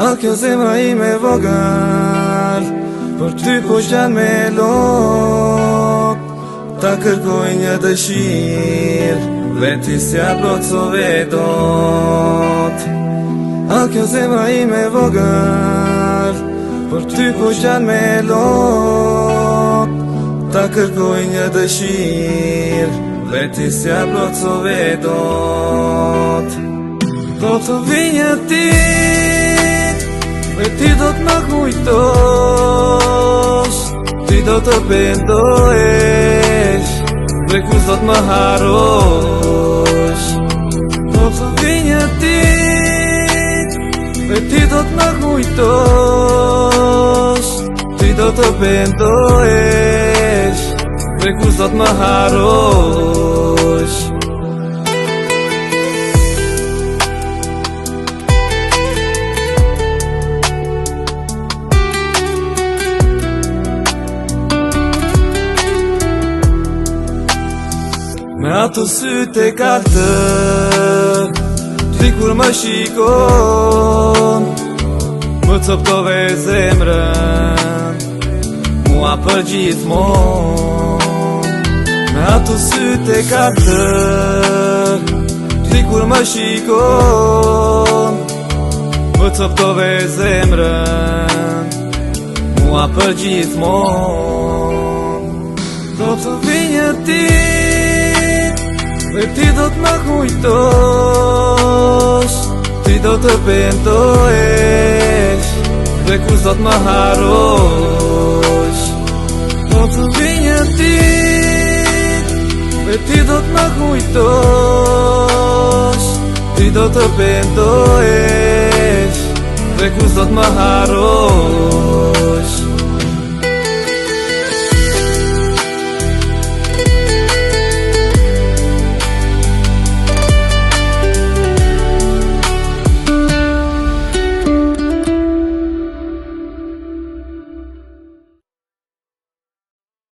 A kjo zemra ime vogël, për ty po qan me lot, ta kërkoj një dëshirë, veti s'ja plotësove dot. A kjo zemra ime vogël, për ty po qan me lot, ta kërkoj një dëshirë, veti s'ja plotësove dot. Do të vi një dit, e ti do t'ma kujtosh, ti do të pendohesh, dhe kus do t'ma harosh. Do të vi një dit, e ti do t'ma kujtosh, ti do të pendohesh, dhe kus do t'ma harosh. Me ato sytë e kaltër, ti kur më shikon, më coptove zemrën, mua për gjithmon. Me ato sytë e kaltër, ti kur më shikon, më coptove zemrën, mua për gjithmon. Do të vi një dit, dhe ti do t'ma kujtosh, ti do të pendohesh, dhe kus do t'ma harosh. Do të vi një dit, dhe ti do t'ma kujtosh, ti do të pendohesh, dhe kus do t'ma harosh.